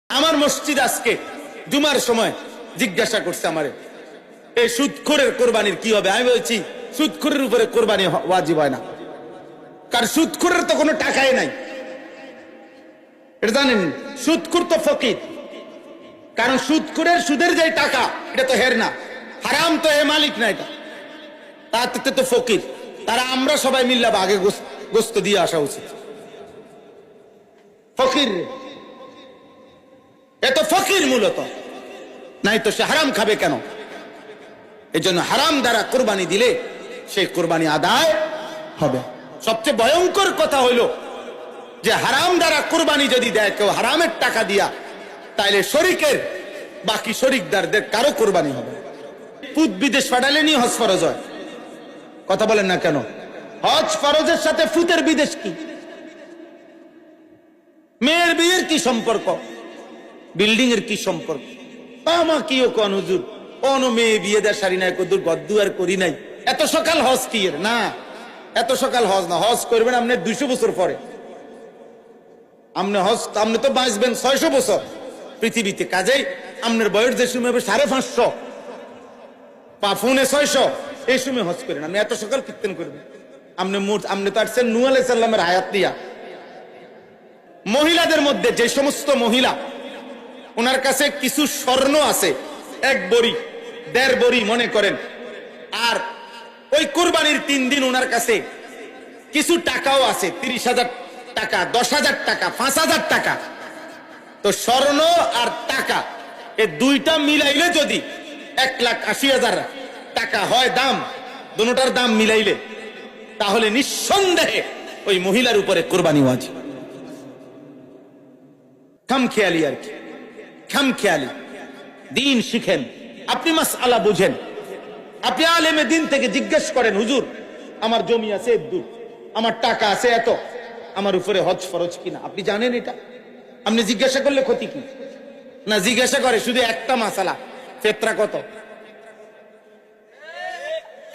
আমার মসজিদ আজকে জুমার সময় জিজ্ঞাসা করছে আমারে, এই সুদখোরের কোরবানির কি হবে? আমি বলছি সুদখোরের উপরে কোরবানি ওয়াজিব হয় না, কারণ সুদখোরের তো কোনো টাকাই নাই। এটা জানেন, সুদখোর তো ফকির, কারণ সুদখোরের সুদের যে টাকা এটা তো হের না, হারাম তো এ মালিক না, এটা তাতে তো ফকির। তারা আমরা সবাই মিল্লা আগে গোস্ত দিয়ে আসা উচিত। ফকির এত ফকির মূলত, নাই তো সে হারাম খাবে কেন? এই জন্য হারাম দ্বারা কোরবানি দিলে সেই কোরবানি আদায় হবে। সবচেয়ে ভয়ঙ্কর কথা হইল যে হারাম দ্বারা কোরবানি যদি দেয় কেউ হারামের টাকা দিয়া, তাইলে শরিকের বাকি শরিকদারদের কারো কোরবানি হবে। পুত বিদেশ পাঠালে নিয়ে হজ ফরজ হয়, কথা বলেন না কেন? হজ ফরজের সাথে ফুতের বিদেশ কি? মেয়ের বিয়ের কি সম্পর্ক? বিল্ডিং এর কি সম্পর্ক? আমা কি ও কোন হুজুর কোন মেয়ে বিয়ে দেয় সারি নাই, কদুর গদ্দু আর করি নাই, এত সকাল হজ কি এর? না, এত সকাল হজ না, হজ করবেন আপনি 200 বছর পরে। আপনি হজ আপনি তো বাঁচবেন 600 বছর পৃথিবীতে, কাজেই আপনার বয়স যে সময় হবে 550, পাফুনে 600, এই সময় হজ করেন। আপনি এত সকাল কীর্তন করবেন? আপনি তো আসছেন নূহ আলাইহিস সালামের হায়াত দিয়া। মহিলাদের মধ্যে যে সমস্ত মহিলা ওনার কাছে কিছু স্বর্ণ আছে, 1 বড়ি 1.5 বড়ি মনে করেন, আর ওই কুরবানির 3 দিন ওনার কাছে কিছু টাকাও আছে, 30,000 টাকা, 10,000 টাকা, 5,000 টাকা, তো স্বর্ণ আর টাকা এই দুইটা মিলাইলে যদি 1,80,000 টাকা হয় দাম, দুটোটার দাম মিলাইলে, তাহলে নিঃসন্দেহে ওই মহিলার উপরে কোরবানি ওয়াজিব। খামখেয়ালি আর কি, খামখেয়ালি। দিন শিখেন, আপনি মাসআলা বুঝেন, আপনি আলেমে দিন থেকে জিজ্ঞেস করেন, হুজুর আমার জমি আছে দূর, আমার টাকা আছে এত, আমার উপরে হজ ফরজ কিনা? আপনি জানেন এটা? আপনি জিজ্ঞাসা করলে ক্ষতি কি? না, জিজ্ঞাসা করে শুধু একটা মাসালা, ফেতরা কত,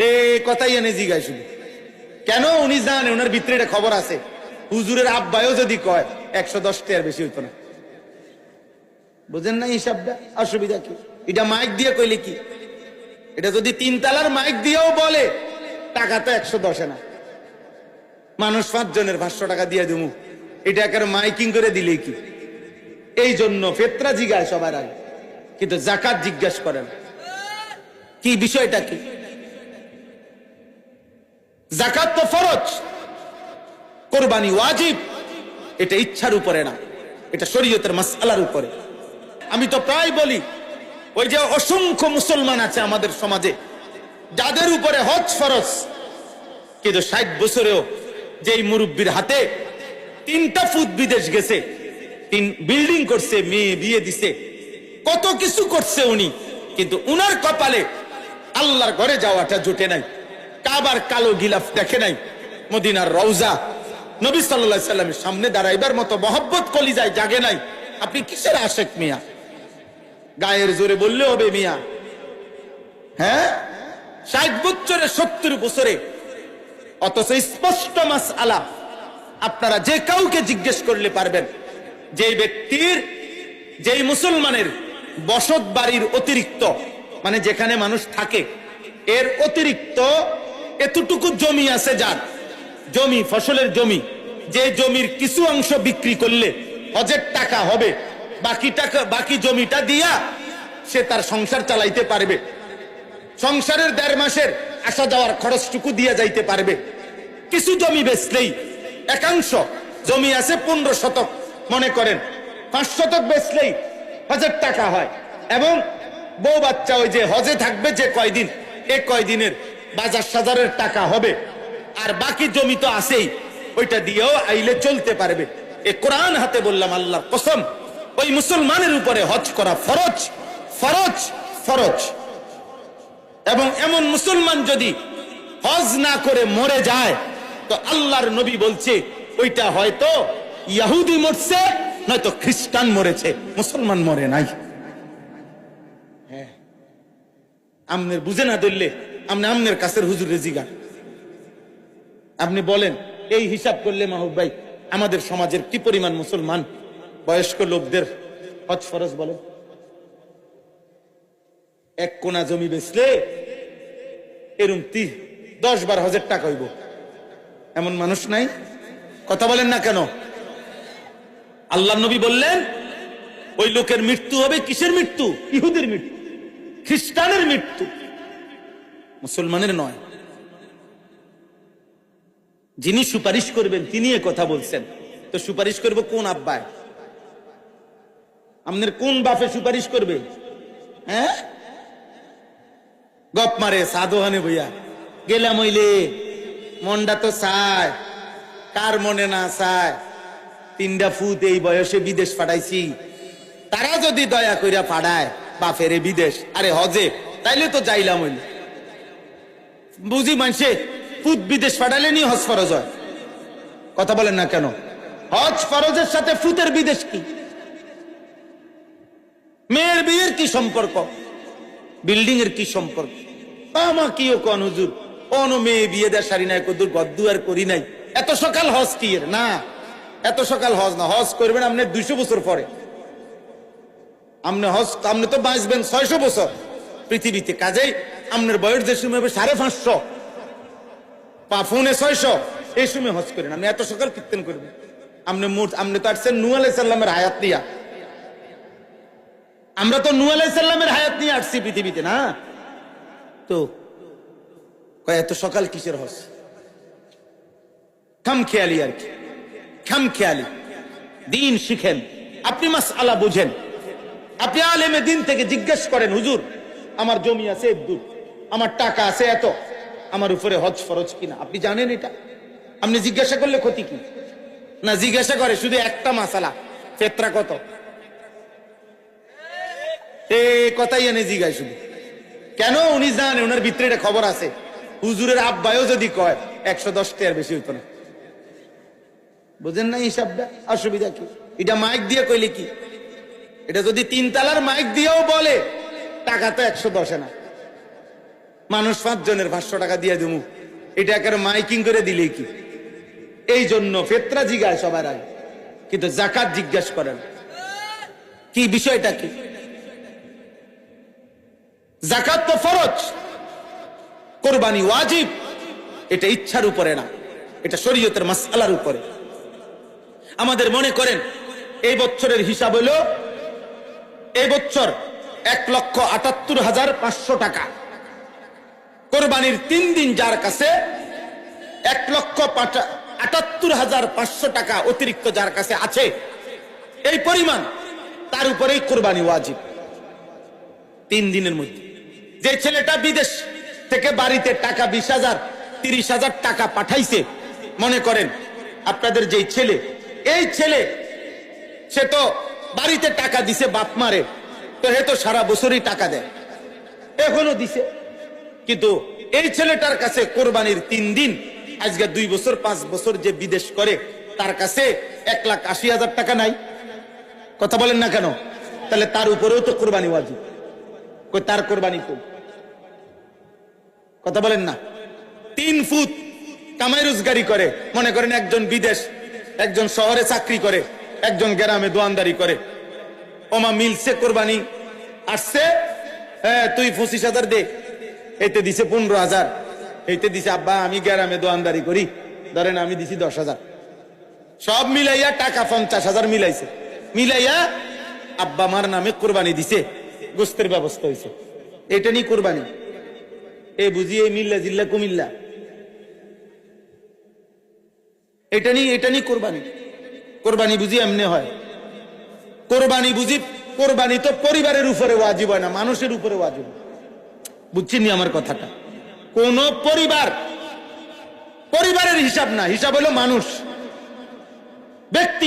এই কথাই এনে জিজ্ঞাসা শুধু। কেন? উনি জানে, ওনার ভিতরে এটা খবর আছে, হুজুরের আব্বায়ও যদি কয় 110 টাকার বেশি হইতো না। বুঝেন না হিসাবটা? অসুবিধা কি? এটা মাইক দিয়ে কইলে কি? এটা যদি 3 তালার মাইক দিয়েও বলে টাকা তো 110 না, মানুষ 5 জনের 500 টাকা দিয়ে দেবো, এটা একেবারে মাইকিং করে দিলে কি? এই জন্য ফেতরা জিজ্ঞাসা সবার আগে, কিন্তু যাকাত জিজ্ঞাসা করেন। কি বিষয়টা কি? যাকাত তো ফরজ, কোরবানি ওয়াজিব। এটা ইচ্ছার উপরে না, এটা শরীয়তের মাসআলার উপরে। আমি তো প্রায় বলি, ওই যে অসংখ্য মুসলমান আছে আমাদের সমাজে যাদের উপরে হজ ফরজ, কিন্তু 60 বছরেও যেই মুরব্বীর হাতে 3টা ফুট বিদেশ গেছে, 3 বিল্ডিং করছে, মেয়ে বিয়ে দিছে, কত কিছু করছে উনি, কিন্তু উনার কপালে আল্লাহর ঘরে যাওয়াটা জুটে নাই, কাবার কালো গিলাফ দেখে নাই, মদিনার রওজা নবী সাল্লাল্লাহু আলাইহি সাল্লামের সামনে দাঁড়াইবার মতো মহব্বত কলিজায় জাগে নাই। আপনি কিসের আশেক মিয়া? গায়ের জোরে বললে হবে মিয়া? হ্যাঁ, 60 বছরে 70 বছরে, অথচ স্পষ্ট মাসআলা আপনারা যে কাউকে জিজ্ঞেস করলে পারবেন, যে ব্যক্তির, যেই মুসলমানের বসত বাড়ির অতিরিক্ত, মানে যেখানে মানুষ থাকে এর অতিরিক্ত এতটুকু জমি আছে, যার জমি, ফসলের জমি, যে জমির কিছু অংশ বিক্রি করলে হজের টাকা হবে, বাকি টাকা, বাকি জমিটা দিয়া সে তার সংসার চালাইতে পারবে, সংসারের 1.5 মাসের আসা যাওয়ার খরচটুকু দিয়ে যাইতে পারবে। কিছু জমি বেচলেই, একাংশ জমি আছে 15 শতক মনে করেন, 5 শতক বেচলেই হজের টাকা হয়, এবং বউ বাচ্চা ওই যে হজে থাকবে যে কয়দিন, এই কয়দিনের বাজার সাজারের টাকা হবে, আর বাকি জমি তো আছেই, ওইটা দিয়েও আইলে চলতে পারবে। এ কোরআন হাতে বললাম, আল্লাহর কসম, ওই মুসলমানের উপরে হজ করা ফরজ, ফরজ, ফরজ। এবং এমন মুসলমান যদি হজ না করে মরে যায়, তো আল্লাহর নবী বলছে ওইটা হয়তো ইহুদি মরছে, নয়তো খ্রিস্টান মরেছে, মুসলমান মরে নাই। হ্যাঁ, আমনের বুঝে না ধরলে আমনের কাছের হুজুরে জিগান, আপনি বলেন এই হিসাব করলে মাহবুব ভাই আমাদের সমাজের কি পরিমাণ মুসলমান বয়স্ক লোকদের হজ ফরজ বলেন? এক কোনা জমি বেচলে এরম 10-12 হাজার টাকা হইব, এমন মানুষ নাই? কথা বলেন না কেন? আল্লাহ নবী বললেন ওই লোকের মৃত্যু হবে কিসের মৃত্যু? ইহুদের মৃত্যু, খ্রিস্টানের মৃত্যু, মুসলমানের নয়। যিনি সুপারিশ করবেন তিনি এ কথা বলছেন, তো সুপারিশ করবো কোন আব্বায়? আপনার কোন বাপে সুপারিশ করবে? হ্যাঁ, গপ মারে সাধুহানে বইয়া গেলাম হইলে মনটা তো চায়, কার মনে না চায়? 3টা ফুট এই বয়সে বিদেশ পাঠাইছি, তারা যদি দয়া কইরা পাঠায় বাপেরে বিদেশ, আরে হজে, তাইলে তো যাইলাম হইলে। বুঝি মানছে ফুট বিদেশ পাঠালে নি হজ ফরজ হয়? কথা বলেন না কেন? হজ ফরজের সাথে ফুটের বিদেশ কি? মেয়ের বিয়ের কি সম্পর্ক? বিল্ডিং এর কি সম্পর্ক? আমা কিও কোন হুজুর, কোন মেয়ে বিয়ে দেয় সারি নাই, কদুর গদ্দু আর করি নাই, এত সকাল হজ কি এর? না, এত সকাল হজ না, হজ করবেন আপনি 200 বছর পরে। আপনি তো বাঁচবেন 600 বছর পৃথিবীতে, কাজেই আপনার বয়স যে সময় হবে 550, পাফুনে 600, এই সময় হজ করেন। আপনি এত সকাল কীর্তন করবেন? আপনি তো আসছেন নূহ আলাইহিস সালামের হায়াত নিয়া, আমরা তো নূহ আলাইহিস সালামের হায়াত নিয়ে আসছি পৃথিবীতে, না তো এত সকাল কিসের হজ? খামখেয়ালি আর কি, খামখেয়ালি। দিন শিখেন, আপনি মাসআলা বুঝেন, আপনি আলেমে দিন থেকে জিজ্ঞেস করেন, হুজুর আমার জমি আছে দূর, আমার টাকা আছে এত, আমার উপরে হজ ফরজ কিনা? আপনি জানেন এটা? আপনি জিজ্ঞাসা করলে ক্ষতি কি? না, জিজ্ঞাসা করে শুধু একটা মাসালা, ফেতরা কত, এই কথাই এনে জিজ্ঞাসা শুধু। কেন? উনি জানে, ওনার ভিতরে এটা খবর আছে, হুজুরের আব্বায়ও যদি কয় 110 টাকার বেশি হইতো না। বুঝেন না হিসাবটা? অসুবিধা কি? এটা মাইক দিয়ে কইলে কি? এটা যদি 3 তালার মাইক দিয়েও বলে টাকা তো 110 না, মানুষ 5 জনের 500 টাকা দিয়ে দেবো, এটা একেবারে মাইকিং করে দিলে কি? এই জন্য ফেতরা জিজ্ঞাসা সবার আগে, কিন্তু জাকাত জিজ্ঞাসা করেন। কি বিষয়টা কি? জাকাত তো ফরজ, কোরবানি ওয়াজিব। এটা ইচ্ছার উপরে না, এটা শরীয়তের মাসআলার উপরে। আমাদের মনে করেন এই বছরের হিসাব হলো, এই বছর 1,78,500 টাকা। কোরবানির 3 দিন যার কাছে 1,78,500 টাকা অতিরিক্ত যার কাছে আছে, এই পরিমাণ, তার উপরেই কোরবানি ওয়াজিব 3 দিনের মধ্যে। যে ছেলেটা বিদেশ থেকে বাড়িতে টাকা 20,000 30,000 টাকা পাঠাইছে, মনে করেন আপনাদের যেই ছেলে, এই ছেলে সে তো বাড়িতে টাকা দিছে বাপ মারে, তো হে তো সারা বছরই টাকা দেয়, এখনো দিছে, কিন্তু এই ছেলেটার কাছে কোরবানির 3 দিন, আজকে 2 বছর 5 বছর যে বিদেশ করে, তার কাছে 1,80,000 টাকা নাই। কথা বলেন না কেন? তাহলে তার উপরেও তো কোরবানি ওয়াজিব। কই তার কোরবানি কই? কথা বলেন না। 3 ফুট কামাই রোজগারি করে, মনে করেন একজন বিদেশ, একজন শহরে চাকরি করে, একজন গ্রামে দোয়ানদারি করে, ওমা মিলছে কোরবানি আসছে, হ্যাঁ তুই 25,000 দে, এতে দিছে 15,000, এইতে দিছে আব্বা আমি গ্রামে দোয়ানদারি করি, ধরেন আমি দিছি 10,000, সব মিলাইয়া টাকা 50,000 মিলাইছে, মিলাইয়া আব্বা মার নামে কোরবানি দিছে, গোস্তের ব্যবস্থা হয়েছে, এটা নিয়ে কোরবানি। এ বুঝিয়ে মিল্লা জিল্লা কুমিল্লা, এটা নিয়ে কোরবানি। কোরবানি বুঝি এমনি হয়? কোরবানি বুঝি, কোরবানি তো পরিবারের উপরে ওয়াজিব হয় না, মানুষের উপরে ওয়াজিব। বুঝছেন আমার কথাটা? কোন পরিবারের হিসাব না, হিসাব হলো মানুষ, ব্যক্তি।